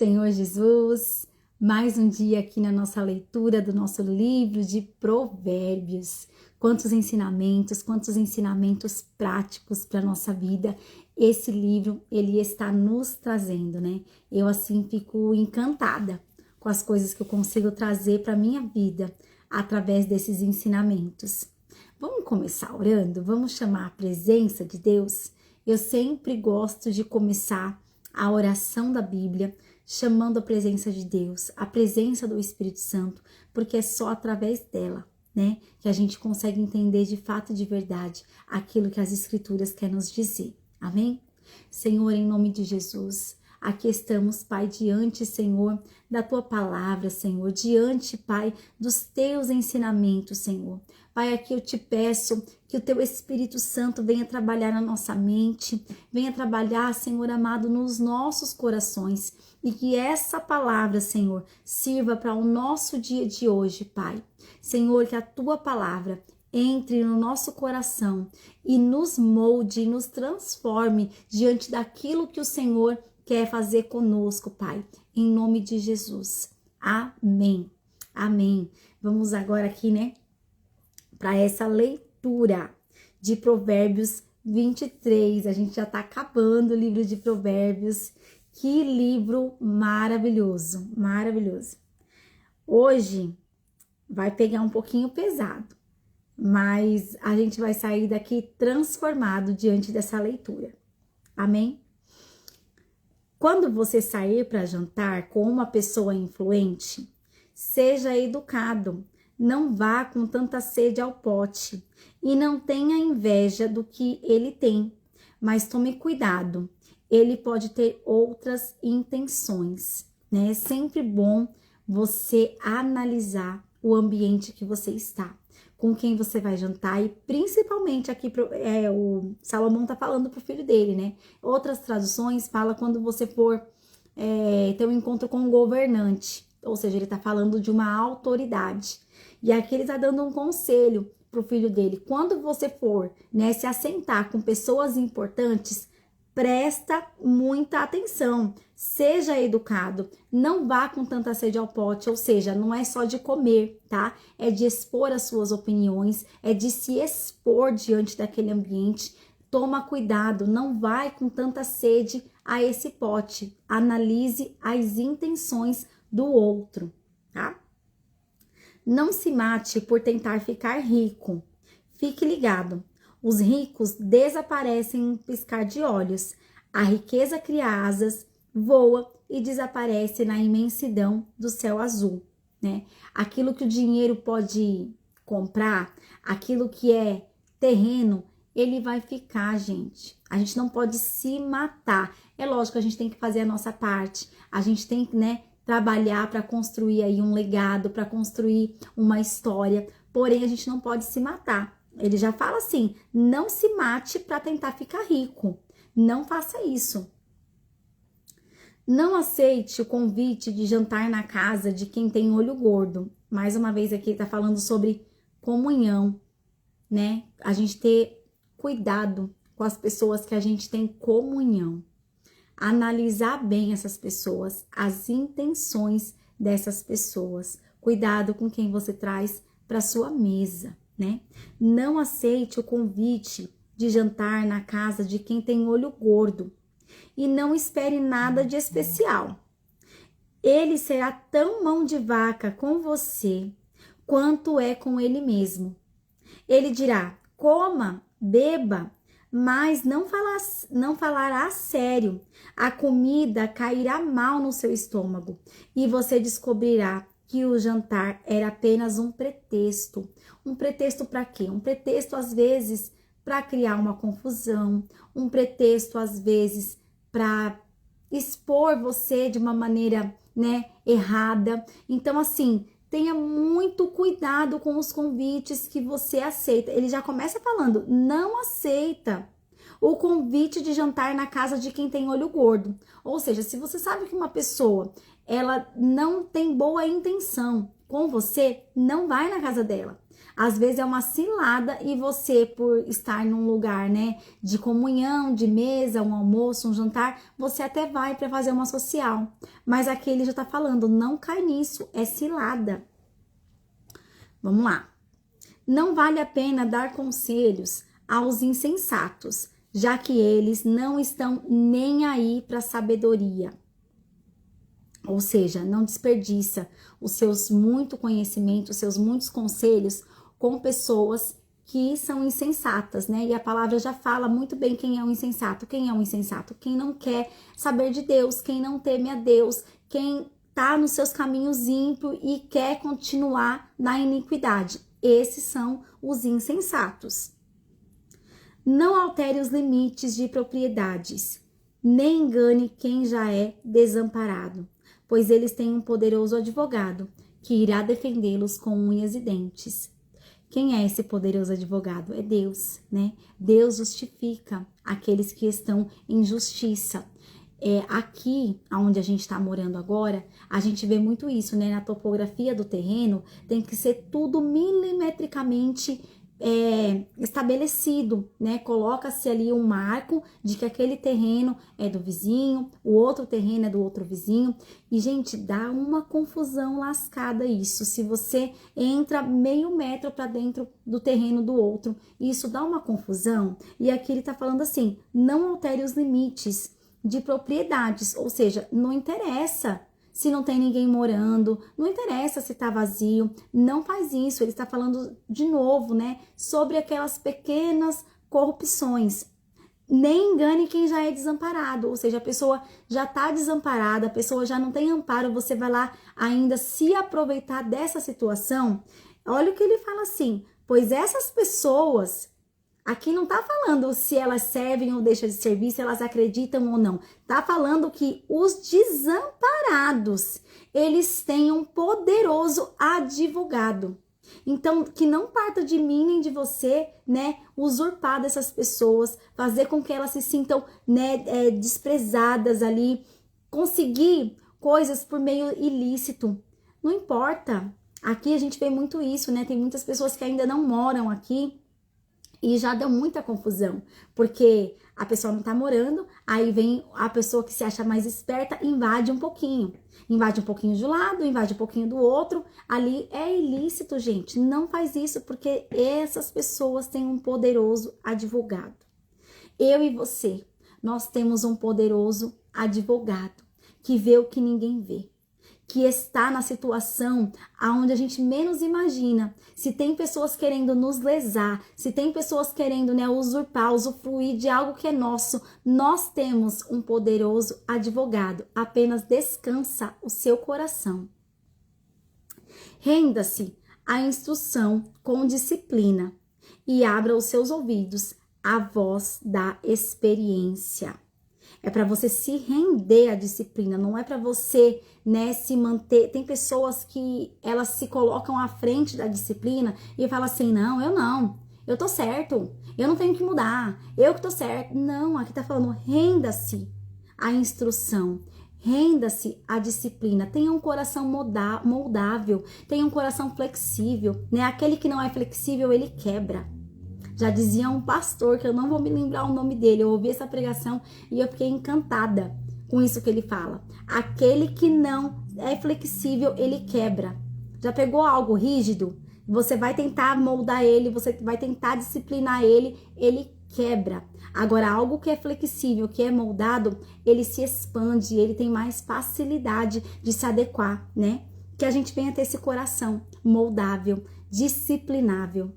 Senhor Jesus, mais um dia aqui na nossa leitura do nosso livro de Provérbios. Quantos ensinamentos práticos para a nossa vida esse livro ele está nos trazendo, né? Eu assim fico encantada com as coisas que eu consigo trazer para a minha vida através desses ensinamentos. Vamos começar orando? Vamos chamar a presença de Deus? Eu sempre gosto de começar a oração da Bíblia chamando a presença de Deus, a presença do Espírito Santo, porque é só através dela, né, que a gente consegue entender de fato e de verdade aquilo que as Escrituras querem nos dizer. Amém? Senhor, em nome de Jesus, aqui estamos, Pai, diante, Senhor, da Tua palavra, Senhor, diante, Pai, dos Teus ensinamentos, Senhor. Pai, aqui eu te peço que o Teu Espírito Santo venha trabalhar na nossa mente, venha trabalhar, Senhor amado, nos nossos corações e que essa palavra, Senhor, sirva para o nosso dia de hoje, Pai. Senhor, que a Tua palavra entre no nosso coração e nos molde, nos transforme diante daquilo que o Senhor quer fazer conosco, Pai, em nome de Jesus. Amém. Amém. Vamos agora aqui, né, para essa leitura de Provérbios 23. A gente já está acabando o livro de Provérbios. Que livro maravilhoso, maravilhoso. Hoje vai pegar um pouquinho pesado, mas a gente vai sair daqui transformado diante dessa leitura. Amém? Quando você sair para jantar com uma pessoa influente, seja educado. Não vá com tanta sede ao pote e não tenha inveja do que ele tem, mas tome cuidado, ele pode ter outras intenções, né? É sempre bom você analisar o ambiente que você está, com quem você vai jantar e principalmente aqui o Salomão tá falando pro filho dele, né? Outras traduções falam quando você for ter um encontro com um governante, ou seja, ele tá falando de uma autoridade. E aqui ele tá dando um conselho pro filho dele. Quando você for, né, se assentar com pessoas importantes, presta muita atenção. Seja educado. Não vá com tanta sede ao pote. Ou seja, não é só de comer, tá? É de expor as suas opiniões. É de se expor diante daquele ambiente. Toma cuidado. Não vai com tanta sede a esse pote. Analise as intenções do outro, tá? Não se mate por tentar ficar rico. Fique ligado. Os ricos desaparecem em um piscar de olhos. A riqueza cria asas, voa e desaparece na imensidão do céu azul, né? Aquilo que o dinheiro pode comprar, aquilo que é terreno, ele vai ficar, gente. A gente não pode se matar. É lógico que a gente tem que fazer a nossa parte. A gente tem que, né, trabalhar para construir aí um legado, para construir uma história, porém a gente não pode se matar. Ele já fala assim, não se mate para tentar ficar rico, não faça isso. Não aceite o convite de jantar na casa de quem tem olho gordo. Mais uma vez aqui ele tá falando sobre comunhão, né? A gente ter cuidado com as pessoas que a gente tem comunhão. Analisar bem essas pessoas, as intenções dessas pessoas. Cuidado com quem você traz para sua mesa, né? Não aceite o convite de jantar na casa de quem tem olho gordo e não espere nada de especial. Ele será tão mão de vaca com você quanto é com ele mesmo. Ele dirá, coma, beba, mas não falará sério. A comida cairá mal no seu estômago e você descobrirá que o jantar era apenas um pretexto. Um pretexto para quê? Um pretexto, às vezes, para criar uma confusão. Um pretexto, às vezes, para expor você de uma maneira, né, errada. Então, assim, tenha muito cuidado com os convites que você aceita. Ele já começa falando, não aceita o convite de jantar na casa de quem tem olho gordo. Ou seja, se você sabe que uma pessoa, ela não tem boa intenção com você, não vai na casa dela. Às vezes é uma cilada e você, por estar num lugar, né, de comunhão, de mesa, um almoço, um jantar, você até vai para fazer uma social. Mas aqui ele já tá falando, não cai nisso, é cilada. Vamos lá. Não vale a pena dar conselhos aos insensatos, já que eles não estão nem aí para sabedoria. Ou seja, não desperdiça os seus muito conhecimentos, os seus muitos conselhos com pessoas que são insensatas, né? E a palavra já fala muito bem quem é o insensato. Quem é o insensato? Quem não quer saber de Deus, quem não teme a Deus, quem tá nos seus caminhos ímpios e quer continuar na iniquidade. Esses são os insensatos. Não altere os limites de propriedades, nem engane quem já é desamparado, pois eles têm um poderoso advogado que irá defendê-los com unhas e dentes. Quem é esse poderoso advogado? É Deus, né? Deus justifica aqueles que estão em justiça. Aqui, onde a gente está morando agora, a gente vê muito isso, né? Na topografia do terreno, tem que ser tudo milimetricamente estabelecido, né? Coloca-se ali um marco de que aquele terreno é do vizinho, o outro terreno é do outro vizinho. E, gente, dá uma confusão lascada isso. Se você entra meio metro para dentro do terreno do outro, isso dá uma confusão. E aqui ele tá falando assim, não altere os limites de propriedades, ou seja, não interessa se não tem ninguém morando, não interessa se tá vazio, não faz isso. Ele está falando de novo, né, sobre aquelas pequenas corrupções. Nem engane quem já é desamparado, ou seja, a pessoa já tá desamparada, a pessoa já não tem amparo, você vai lá ainda se aproveitar dessa situação. Olha o que ele fala assim, pois essas pessoas... Aqui não tá falando se elas servem ou deixam de servir, se elas acreditam ou não. Tá falando que os desamparados, eles têm um poderoso advogado. Então, que não parta de mim nem de você, né, usurpar dessas pessoas, fazer com que elas se sintam, né, desprezadas ali, conseguir coisas por meio ilícito. Não importa. Aqui a gente vê muito isso, né? Tem muitas pessoas que ainda não moram aqui. E já deu muita confusão, porque a pessoa não tá morando, aí vem a pessoa que se acha mais esperta, invade um pouquinho de um lado, invade um pouquinho do outro, ali é ilícito, gente, não faz isso, porque essas pessoas têm um poderoso advogado. Eu e você, nós temos um poderoso advogado, que vê o que ninguém vê, que está na situação aonde a gente menos imagina. Se tem pessoas querendo nos lesar, se tem pessoas querendo, né, usurpar, usufruir de algo que é nosso, nós temos um poderoso advogado. Apenas descansa o seu coração. Renda-se à instrução com disciplina e abra os seus ouvidos à voz da experiência. É para você se render à disciplina, não é para você, né, se manter. Tem pessoas que elas se colocam à frente da disciplina e falam assim, não, eu tô certo, eu não tenho que mudar, eu que tô certo. Não, aqui tá falando, renda-se à instrução, renda-se à disciplina, tenha um coração moldável, tenha um coração flexível, né? Aquele que não é flexível, ele quebra. Já dizia um pastor, que eu não vou me lembrar o nome dele, eu ouvi essa pregação e eu fiquei encantada com isso que ele fala. Aquele que não é flexível, ele quebra. Já pegou algo rígido? Você vai tentar moldar ele, você vai tentar disciplinar ele, ele quebra. Agora, algo que é flexível, que é moldado, ele se expande, ele tem mais facilidade de se adequar, né? Que a gente venha ter esse coração moldável, disciplinável.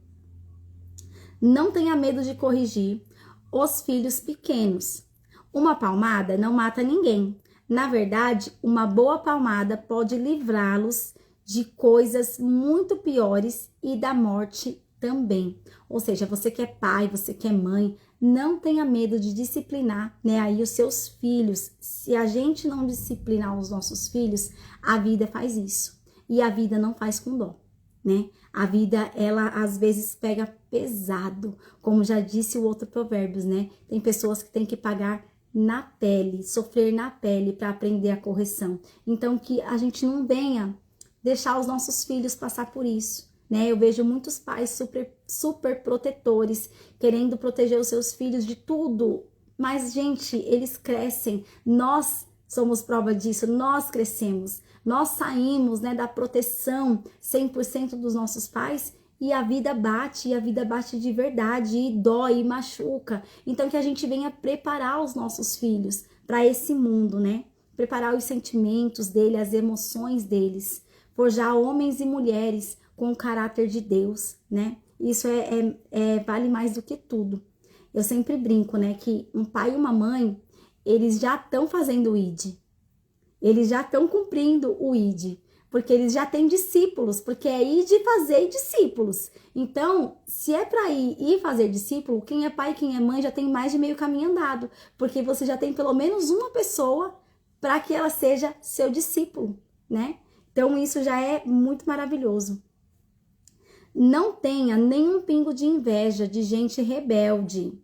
Não tenha medo de corrigir os filhos pequenos. Uma palmada não mata ninguém. Na verdade, uma boa palmada pode livrá-los de coisas muito piores e da morte também. Ou seja, você que é pai, você que é mãe, não tenha medo de disciplinar, né, aí os seus filhos. Se a gente não disciplinar os nossos filhos, a vida faz isso. E a vida não faz com dó, né? A vida, ela às vezes pega pesado, como já disse o outro Provérbios, né? Tem pessoas que têm que pagar na pele, sofrer na pele para aprender a correção. Então, que a gente não venha deixar os nossos filhos passar por isso, né? Eu vejo muitos pais super protetores, querendo proteger os seus filhos de tudo. Mas, gente, eles crescem. Nós somos prova disso. Nós crescemos. Nós saímos, né, da proteção 100% dos nossos pais e a vida bate. E a vida bate de verdade. E dói, e machuca. Então, que a gente venha preparar os nossos filhos para esse mundo, né? Preparar os sentimentos dele, as emoções deles. Forjar homens e mulheres com o caráter de Deus, né? Isso vale mais do que tudo. Eu sempre brinco, né, que um pai e uma mãe, eles já estão fazendo o ID. Eles já estão cumprindo o ID, porque eles já têm discípulos, porque é ir de fazer discípulos. Então, se é para ir e fazer discípulo, quem é pai e quem é mãe já tem mais de meio caminho andado, porque você já tem pelo menos uma pessoa para que ela seja seu discípulo, né? Então, isso já é muito maravilhoso. Não tenha nenhum pingo de inveja de gente rebelde,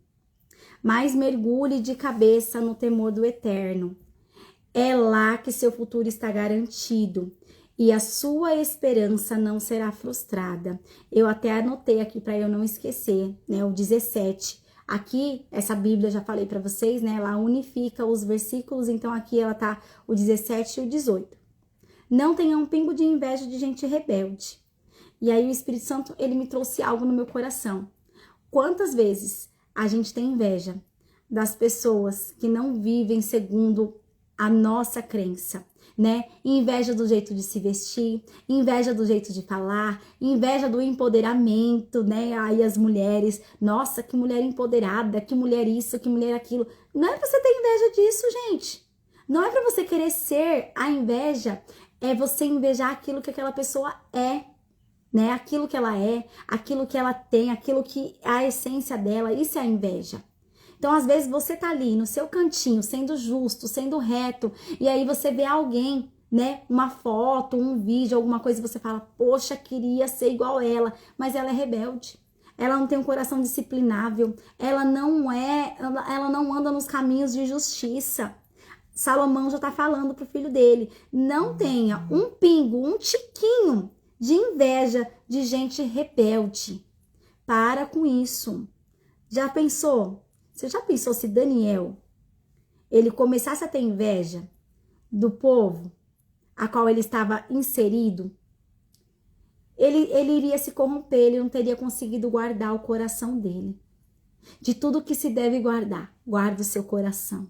mas mergulhe de cabeça no temor do Eterno. É lá que seu futuro está garantido e a sua esperança não será frustrada. Eu até anotei aqui para eu não esquecer, né, o 17. Aqui, essa Bíblia, já falei para vocês, né, ela unifica os versículos, então aqui ela tá o 17 e o 18. Não tenha um pingo de inveja de gente rebelde. E aí o Espírito Santo, ele me trouxe algo no meu coração. Quantas vezes a gente tem inveja das pessoas que não vivem segundo a nossa crença, né? Inveja do jeito de se vestir, inveja do jeito de falar, inveja do empoderamento, né? Aí as mulheres, nossa, que mulher empoderada, que mulher isso, que mulher aquilo. Não é pra você ter inveja disso, gente. Não é pra você querer ser. A inveja é você invejar aquilo que aquela pessoa é, né? Aquilo que ela é, aquilo que ela tem, aquilo que é a essência dela, isso é a inveja. Então, às vezes, você tá ali no seu cantinho, sendo justo, sendo reto, e aí você vê alguém, né? Uma foto, um vídeo, alguma coisa, e você fala, poxa, queria ser igual ela, mas ela é rebelde. Ela não tem um coração disciplinável, ela não anda nos caminhos de justiça. Salomão já tá falando pro filho dele, não tenha um pingo, um tiquinho de inveja de gente rebelde. Para com isso. Já pensou? Você já pensou se Daniel, ele começasse a ter inveja do povo a qual ele estava inserido? Ele iria se corromper, ele não teria conseguido guardar o coração dele. De tudo que se deve guardar, guarda o seu coração.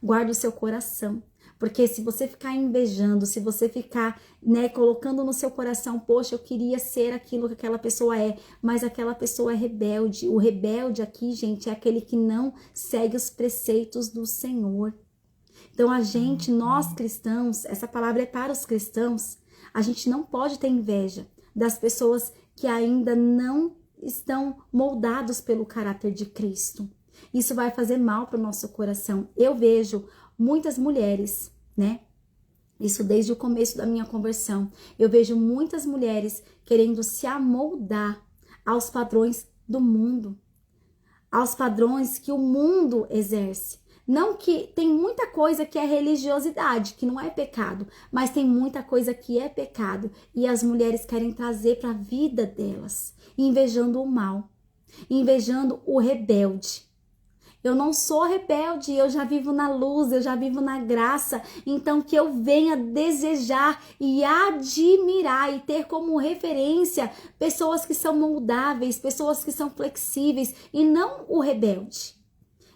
Guarda o seu coração. Porque se você ficar invejando, se você ficar, né, colocando no seu coração, poxa, eu queria ser aquilo que aquela pessoa é, mas aquela pessoa é rebelde. O rebelde aqui, gente, é aquele que não segue os preceitos do Senhor. Então nós cristãos, essa palavra é para os cristãos, a gente não pode ter inveja das pessoas que ainda não estão moldados pelo caráter de Cristo. Isso vai fazer mal para o nosso coração. Eu vejo muitas mulheres, né? Isso desde o começo da minha conversão. Eu vejo muitas mulheres querendo se amoldar aos padrões do mundo, aos padrões que o mundo exerce. Não que tem muita coisa que é religiosidade, que não é pecado, mas tem muita coisa que é pecado e as mulheres querem trazer para a vida delas, invejando o mal, invejando o rebelde. Eu não sou rebelde, eu já vivo na luz, eu já vivo na graça. Então que eu venha desejar e admirar e ter como referência pessoas que são moldáveis, pessoas que são flexíveis e não o rebelde.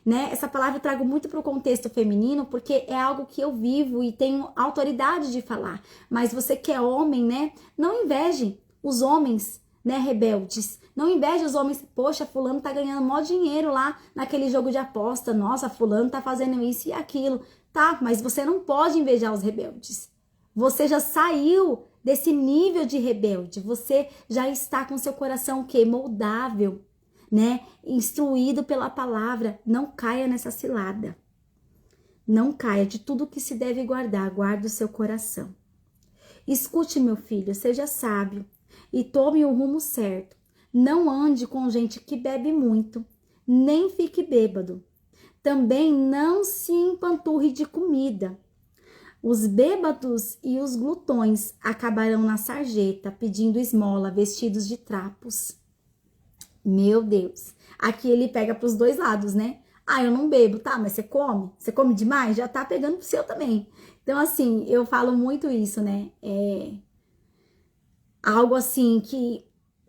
Né? Essa palavra eu trago muito para o contexto feminino porque é algo que eu vivo e tenho autoridade de falar. Mas você que é homem, né? Não inveje os homens, né, rebeldes. Não inveje os homens, poxa, fulano tá ganhando mó dinheiro lá naquele jogo de aposta, nossa, fulano tá fazendo isso e aquilo. Tá, mas você não pode invejar os rebeldes. Você já saiu desse nível de rebelde, você já está com seu coração o quê? Moldável, né? Instruído pela palavra. Não caia nessa cilada. Não caia. De tudo que se deve guardar, guarde o seu coração. Escute, meu filho, seja sábio e tome o rumo certo. Não ande com gente que bebe muito, nem fique bêbado. Também não se empanturre de comida. Os bêbados e os glutões acabarão na sarjeta, pedindo esmola, vestidos de trapos. Meu Deus. Aqui ele pega para os dois lados, né? Ah, eu não bebo, tá? Mas você come? Você come demais? Já tá pegando pro seu também. Então, assim, eu falo muito isso, né? Algo assim que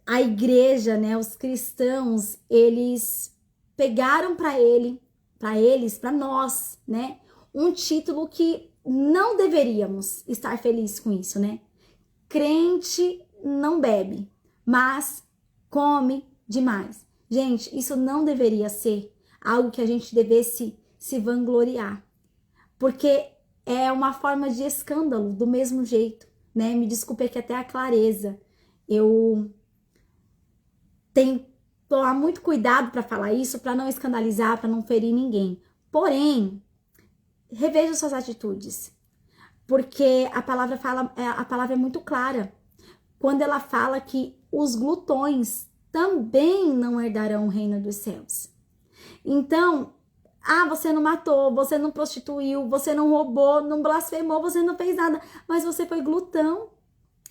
a igreja, né? Os cristãos, eles pegaram para nós, né? Um título que não deveríamos estar felizes com isso, né? Crente não bebe, mas come demais. Gente, isso não deveria ser algo que a gente devesse se vangloriar, porque é uma forma de escândalo do mesmo jeito, né? Me desculpe aqui até a clareza. Eu tenho que tomar muito cuidado para falar isso, para não escandalizar, para não ferir ninguém. Porém, reveja suas atitudes, porque a palavra é muito clara quando ela fala que os glutões também não herdarão o reino dos céus. Então, você não matou, você não prostituiu, você não roubou, não blasfemou, você não fez nada, mas você foi glutão.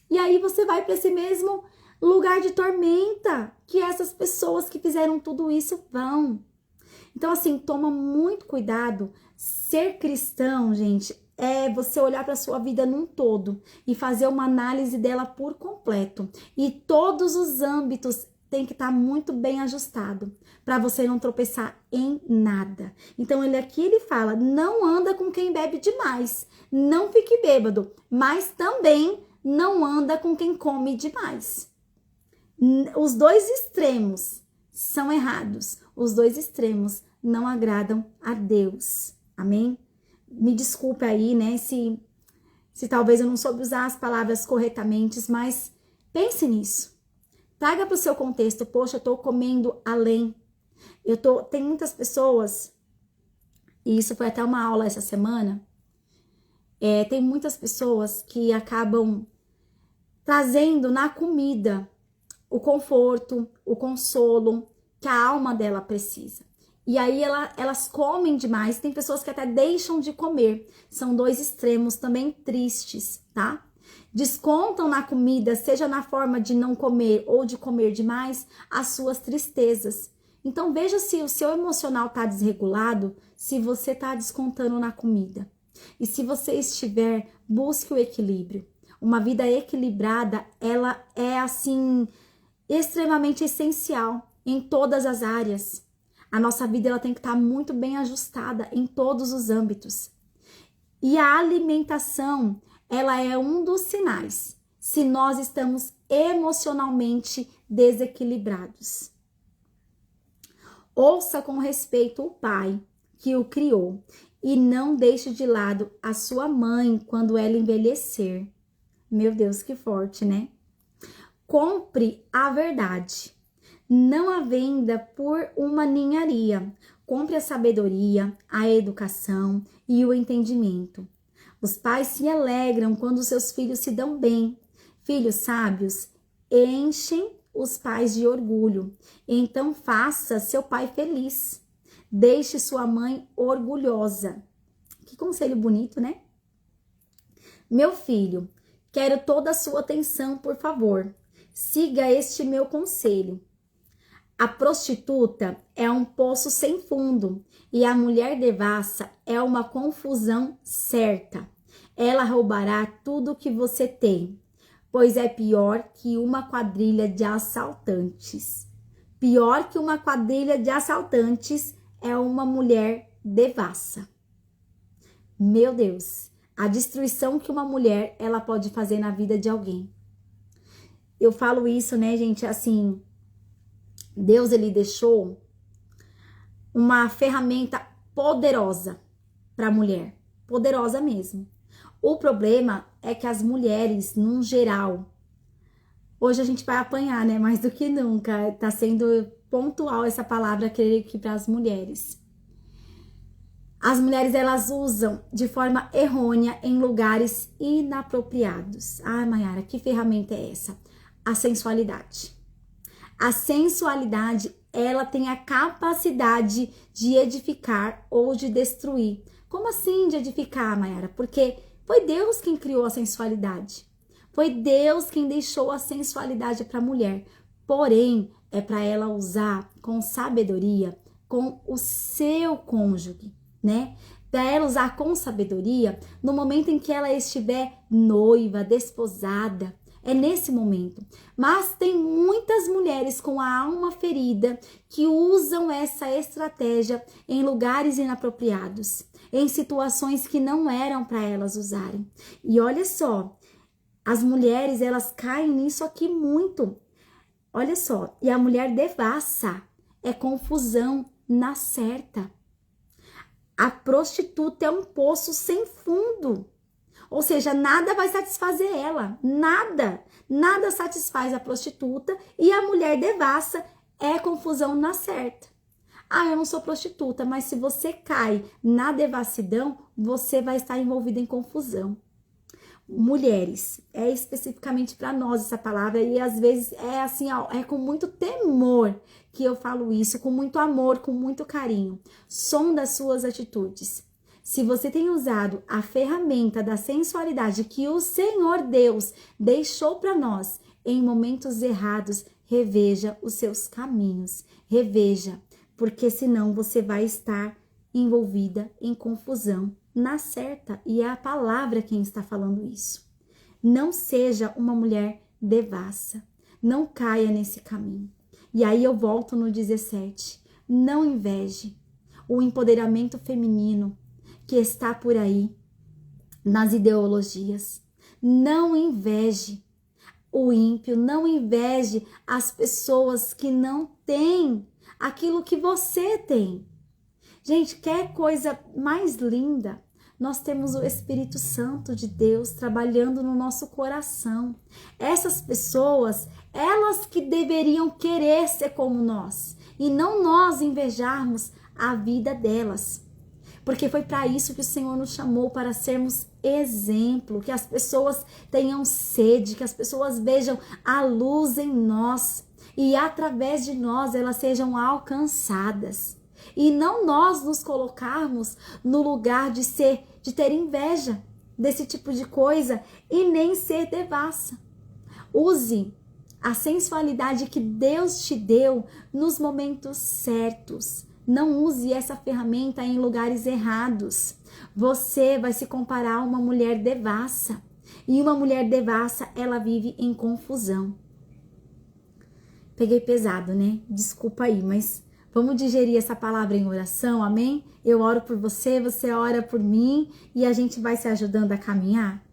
E aí você vai para esse mesmo lugar de tormenta que essas pessoas que fizeram tudo isso vão. Então, assim, toma muito cuidado. Ser cristão, gente, é você olhar para sua vida num todo e fazer uma análise dela por completo. E todos os âmbitos tem que estar muito bem ajustado para você não tropeçar em nada. Então, ele fala, não anda com quem bebe demais, não fique bêbado, mas também não anda com quem come demais. Os dois extremos são errados, os dois extremos não agradam a Deus, amém? Me desculpe aí, né, se talvez eu não soube usar as palavras corretamente, mas pense nisso. Traga para o seu contexto, poxa, eu tô comendo além. Tem muitas pessoas, e isso foi até uma aula essa semana, tem muitas pessoas que acabam trazendo na comida o conforto, o consolo que a alma dela precisa. E aí elas comem demais, tem pessoas que até deixam de comer. São dois extremos também tristes, tá? Descontam na comida, seja na forma de não comer ou de comer demais, as suas tristezas. Então veja se o seu emocional está desregulado, se você está descontando na comida. E se você estiver, busque o equilíbrio. Uma vida equilibrada, ela é assim extremamente essencial em todas as áreas. A nossa vida ela tem que estar muito bem ajustada em todos os âmbitos. E a alimentação, ela é um dos sinais se nós estamos emocionalmente desequilibrados. Ouça com respeito o pai que o criou e não deixe de lado a sua mãe quando ela envelhecer. Meu Deus, que forte, né? Compre a verdade, não a venda por uma ninharia. Compre a sabedoria, a educação e o entendimento. Os pais se alegram quando seus filhos se dão bem. Filhos sábios enchem os pais de orgulho. Então faça seu pai feliz. Deixe sua mãe orgulhosa. Que conselho bonito, né? Meu filho, quero toda a sua atenção, por favor. Siga este meu conselho. A prostituta é um poço sem fundo e a mulher devassa é uma confusão certa. Ela roubará tudo que você tem, pois é pior que uma quadrilha de assaltantes. Pior que uma quadrilha de assaltantes é uma mulher devassa. Meu Deus, a destruição que uma mulher ela pode fazer na vida de alguém. Eu falo isso, né, gente, assim, Deus, ele deixou uma ferramenta poderosa para a mulher, poderosa mesmo. O problema é que as mulheres, num geral, hoje a gente vai apanhar, né, mais do que nunca, tá sendo pontual essa palavra, creio que para as mulheres. As mulheres, elas usam de forma errônea em lugares inapropriados. Ah, Mayara, que ferramenta é essa? A sensualidade. A sensualidade, ela tem a capacidade de edificar ou de destruir. Como assim de edificar, Mayara? Porque Foi Deus quem criou a sensualidade. Foi Deus quem deixou a sensualidade para a mulher. Porém, é para ela usar com sabedoria com o seu cônjuge, né? Para ela usar com sabedoria no momento em que ela estiver noiva, desposada. É nesse momento. Mas tem muitas mulheres com a alma ferida que usam essa estratégia em lugares inapropriados, em situações que não eram para elas usarem. E olha só, as mulheres, elas caem nisso aqui muito. Olha só, e a mulher devassa, é confusão na certa. A prostituta é um poço sem fundo. Ou seja, nada vai satisfazer ela, nada satisfaz a prostituta, e a mulher devassa é confusão na certa. Ah, eu não sou prostituta, mas se você cai na devassidão, você vai estar envolvida em confusão. Mulheres, é especificamente para nós essa palavra, e às vezes é assim, ó, é com muito temor que eu falo isso, com muito amor, com muito carinho. Sonda as suas atitudes. Se você tem usado a ferramenta da sensualidade que o Senhor Deus deixou para nós em momentos errados, reveja os seus caminhos, reveja, porque senão você vai estar envolvida em confusão na certa, e é a palavra quem está falando isso. Não seja uma mulher devassa, não caia nesse caminho. E aí eu volto no 17, não inveje o empoderamento feminino que está por aí nas ideologias. Não inveje o ímpio, não inveje as pessoas que não têm aquilo que você tem. Gente, quer coisa mais linda? Nós temos o Espírito Santo de Deus trabalhando no nosso coração. Essas pessoas, elas que deveriam querer ser como nós, e não nós invejarmos a vida delas. Porque foi para isso que o Senhor nos chamou, para sermos exemplo, que as pessoas tenham sede, que as pessoas vejam a luz em nós e através de nós elas sejam alcançadas. E não nós nos colocarmos no lugar de ter inveja desse tipo de coisa e nem ser devassa. Use a sensualidade que Deus te deu nos momentos certos. Não use essa ferramenta em lugares errados. Você vai se comparar a uma mulher devassa. E uma mulher devassa, ela vive em confusão. Peguei pesado, né? Desculpa aí, mas vamos digerir essa palavra em oração, amém? Eu oro por você, você ora por mim e a gente vai se ajudando a caminhar.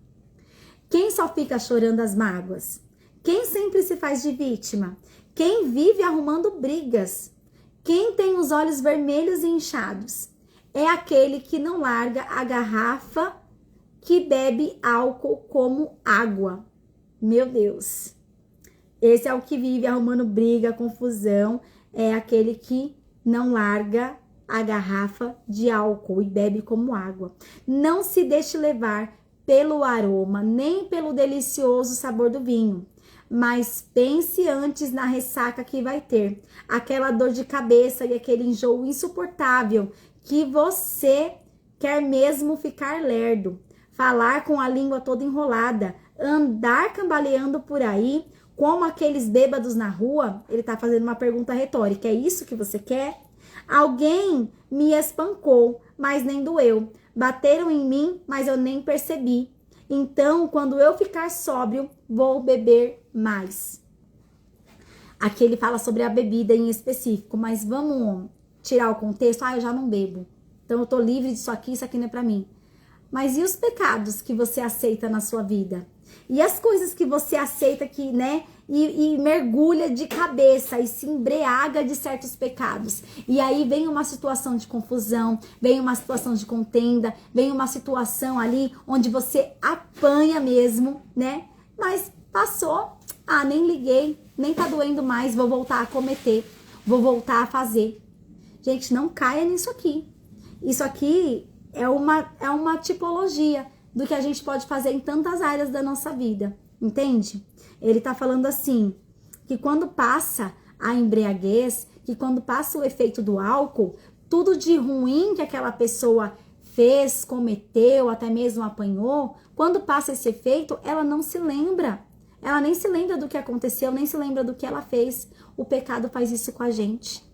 Quem só fica chorando as mágoas? Quem sempre se faz de vítima? Quem vive arrumando brigas? Quem tem os olhos vermelhos e inchados? É aquele que não larga a garrafa, que bebe álcool como água. Meu Deus. Esse é o que vive arrumando briga, confusão. É aquele que não larga a garrafa de álcool e bebe como água. Não se deixe levar pelo aroma, nem pelo delicioso sabor do vinho. Mas pense antes na ressaca que vai ter, aquela dor de cabeça e aquele enjoo insuportável que você quer mesmo ficar lerdo, falar com a língua toda enrolada, andar cambaleando por aí como aqueles bêbados na rua. Ele tá fazendo uma pergunta retórica, é isso que você quer? Alguém me espancou, mas nem doeu, bateram em mim, mas eu nem percebi. Então, quando eu ficar sóbrio, vou beber mais. Aqui ele fala sobre a bebida em específico, mas vamos tirar o contexto. Eu já não bebo. Então, eu tô livre disso aqui, isso aqui não é pra mim. Mas e os pecados que você aceita na sua vida? E as coisas que você aceita que, né, e mergulha de cabeça e se embriaga de certos pecados. E aí vem uma situação de confusão, vem uma situação de contenda, vem uma situação ali onde você apanha mesmo, né? Mas passou, nem liguei, nem tá doendo mais, vou voltar a cometer, vou voltar a fazer. Gente, não caia nisso aqui. Isso aqui é uma tipologia do que a gente pode fazer em tantas áreas da nossa vida, entende? Ele tá falando assim, que quando passa a embriaguez, que quando passa o efeito do álcool, tudo de ruim que aquela pessoa fez, cometeu, até mesmo apanhou, quando passa esse efeito, ela não se lembra. Ela nem se lembra do que aconteceu, nem se lembra do que ela fez. O pecado faz isso com a gente.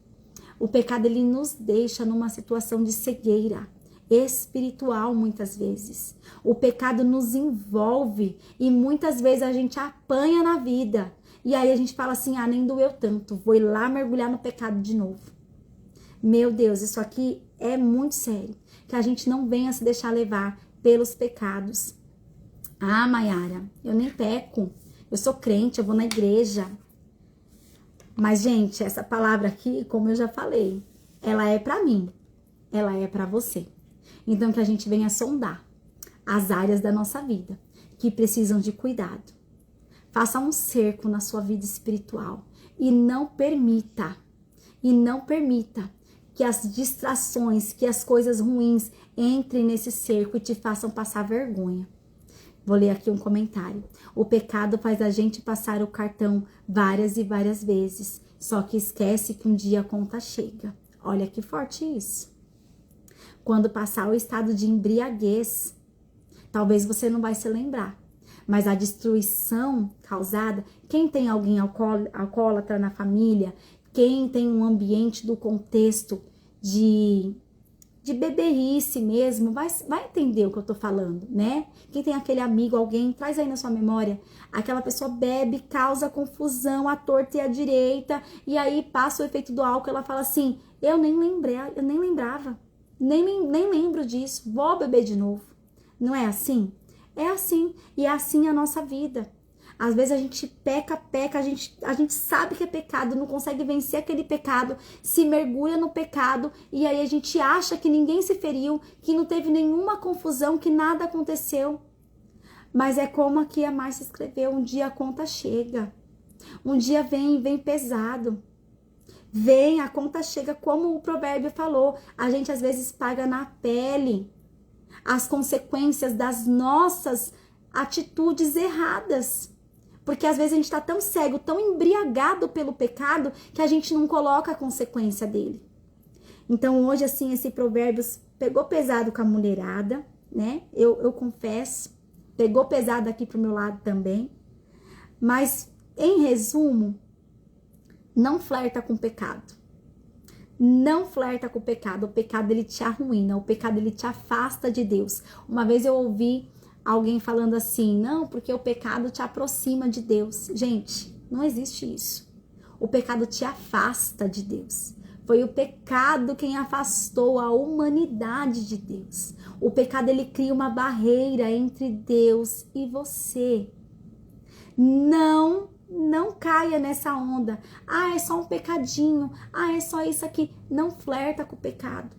O pecado, ele nos deixa numa situação de cegueira espiritual, muitas vezes. O pecado nos envolve e muitas vezes a gente apanha na vida. E aí a gente fala assim, nem doeu tanto, vou ir lá mergulhar no pecado de novo. Meu Deus, isso aqui é muito sério. Que a gente não venha se deixar levar pelos pecados. Mayara, eu nem peco. Eu sou crente, eu vou na igreja. Mas, gente, essa palavra aqui, como eu já falei, ela é pra mim. Ela é pra você. Então, que a gente venha sondar as áreas da nossa vida que precisam de cuidado. Faça um cerco na sua vida espiritual. E não permita que as distrações, que as coisas ruins entrem nesse cerco e te façam passar vergonha. Vou ler aqui um comentário. O pecado faz a gente passar o cartão várias e várias vezes, só que esquece que um dia a conta chega. Olha que forte isso. Quando passar o estado de embriaguez, talvez você não vai se lembrar, mas a destruição causada, quem tem alguém alcoólatra na família, quem tem um ambiente do contexto de beberrice mesmo, vai entender o que eu tô falando, né? Quem tem aquele amigo, alguém, traz aí na sua memória, aquela pessoa bebe, causa confusão à torta e à direita, e aí passa o efeito do álcool, ela fala assim, eu nem lembrava, nem lembro disso, vou beber de novo. Não é assim? É assim, e é assim a nossa vida. Às vezes a gente peca, a gente sabe que é pecado, não consegue vencer aquele pecado, se mergulha no pecado e aí a gente acha que ninguém se feriu, que não teve nenhuma confusão, que nada aconteceu. Mas é como aqui a Márcia escreveu, um dia a conta chega, um dia vem pesado. A conta chega, como o provérbio falou, a gente às vezes paga na pele as consequências das nossas atitudes erradas. Porque às vezes a gente está tão cego, tão embriagado pelo pecado, que a gente não coloca a consequência dele. Então hoje, assim, esse provérbio pegou pesado com a mulherada, né? Eu confesso, pegou pesado aqui pro meu lado também. Mas, em resumo, não flerta com o pecado. Não flerta com o pecado. O pecado, ele te arruína. O pecado, ele te afasta de Deus. Uma vez eu ouvi alguém falando assim, não, porque o pecado te aproxima de Deus. Gente, não existe isso. O pecado te afasta de Deus. Foi o pecado quem afastou a humanidade de Deus. O pecado, ele cria uma barreira entre Deus e você. Não caia nessa onda. É só um pecadinho. É só isso aqui. Não flerta com o pecado.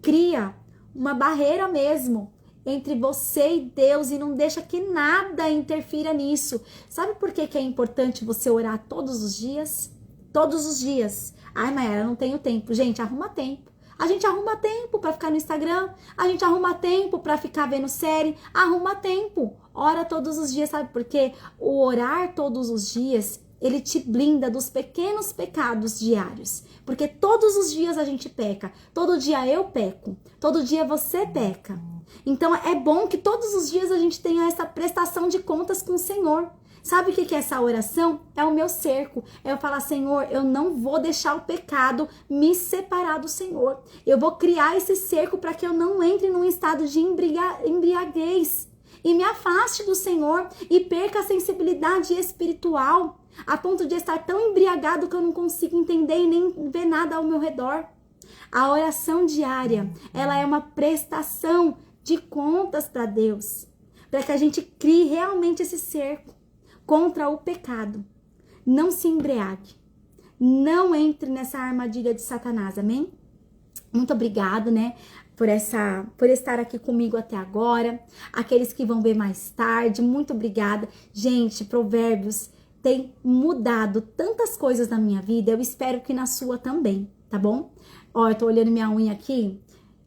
Cria uma barreira mesmo entre você e Deus e não deixa que nada interfira nisso. Sabe por que é importante você orar todos os dias? Todos os dias. Mayara, não tenho tempo. Gente, arruma tempo. A gente arruma tempo para ficar no Instagram, a gente arruma tempo para ficar vendo série, arruma tempo. Ora todos os dias, sabe por quê? O orar todos os dias, ele te blinda dos pequenos pecados diários. Porque todos os dias a gente peca. Todo dia eu peco. Todo dia você peca. Então é bom que todos os dias a gente tenha essa prestação de contas com o Senhor. Sabe o que é essa oração? É o meu cerco. É eu falar, Senhor, eu não vou deixar o pecado me separar do Senhor. Eu vou criar esse cerco para que eu não entre num estado de embriaguez e me afaste do Senhor e perca a sensibilidade espiritual a ponto de estar tão embriagado que eu não consigo entender e nem ver nada ao meu redor. A oração diária, ela é uma prestação de contas para Deus, para que a gente crie realmente esse cerco contra o pecado. Não se embriague. Não entre nessa armadilha de Satanás, amém? Muito obrigada, né, por estar aqui comigo até agora. Aqueles que vão ver mais tarde, muito obrigada. Gente, Provérbios tem mudado tantas coisas na minha vida, eu espero que na sua também, tá bom? Ó, eu tô olhando minha unha aqui,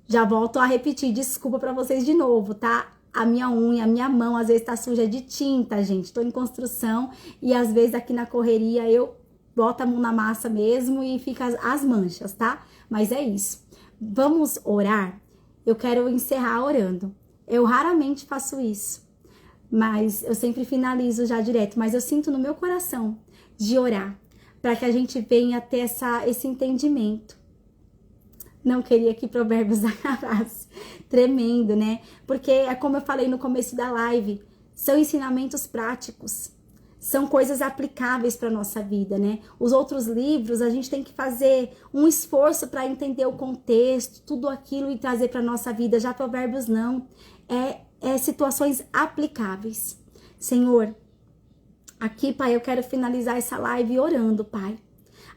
já volto a repetir, desculpa pra vocês de novo, tá? A minha unha, a minha mão, às vezes tá suja de tinta, gente. Tô em construção e às vezes aqui na correria eu boto a mão na massa mesmo e fica as manchas, tá? Mas é isso. Vamos orar eu quero encerrar orando. Eu raramente faço isso, mas eu sempre finalizo já direto. Mas eu sinto no meu coração de orar, para que a gente venha ter esse entendimento. Não queria que Provérbios acabasse. Tremendo, né? Porque é como eu falei no começo da live, são ensinamentos práticos. São coisas aplicáveis para a nossa vida, né? Os outros livros, a gente tem que fazer um esforço para entender o contexto, tudo aquilo e trazer para a nossa vida. Já Provérbios não. É situações aplicáveis. Senhor, aqui, Pai, eu quero finalizar essa live orando, Pai.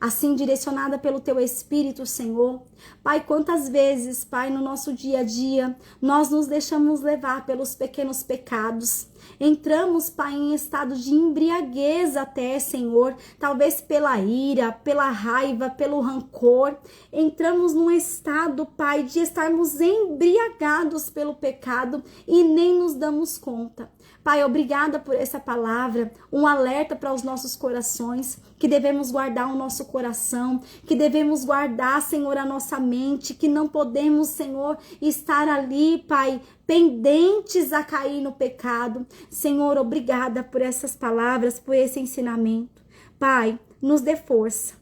Assim, direcionada pelo Teu Espírito, Senhor. Pai, quantas vezes, Pai, no nosso dia a dia, nós nos deixamos levar pelos pequenos pecados. Entramos, Pai, em estado de embriaguez até, Senhor. Talvez pela ira, pela raiva, pelo rancor. Entramos num estado, Pai, de estarmos embriagados pelo pecado e nem nos damos conta. Pai, obrigada por essa palavra, um alerta para os nossos corações, que devemos guardar o nosso coração, que devemos guardar, Senhor, a nossa mente, que não podemos, Senhor, estar ali, Pai, pendentes a cair no pecado. Senhor, obrigada por essas palavras, por esse ensinamento. Pai, nos dê força,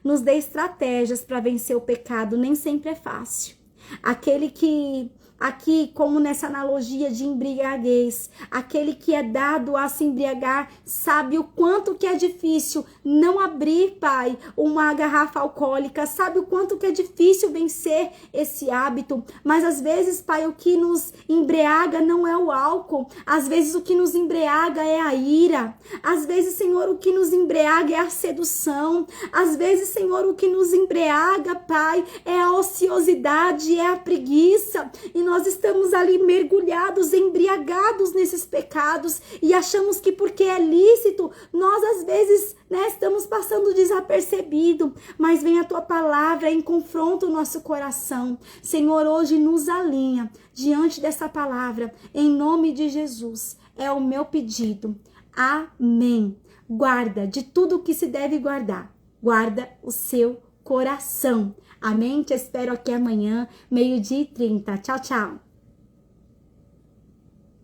nos dê estratégias para vencer o pecado, nem sempre é fácil. Aquele que... Aqui, como nessa analogia de embriaguez, aquele que é dado a se embriagar sabe o quanto que é difícil não abrir, Pai, uma garrafa alcoólica, sabe o quanto que é difícil vencer esse hábito, mas às vezes, Pai, o que nos embriaga não é o álcool, às vezes o que nos embriaga é a ira, às vezes, Senhor, o que nos embriaga é a sedução, às vezes, Senhor, o que nos embriaga, Pai, é a ociosidade, é a preguiça, e nós estamos ali mergulhados, embriagados nesses pecados e achamos que porque é lícito, nós às vezes, né, estamos passando desapercebido, mas vem a tua palavra em confronto o nosso coração. Senhor, hoje nos alinha diante dessa palavra, em nome de Jesus, é o meu pedido. Amém. Guarda de tudo o que se deve guardar, guarda o seu coração. Amém? Te espero aqui amanhã, 12h30. Tchau, tchau.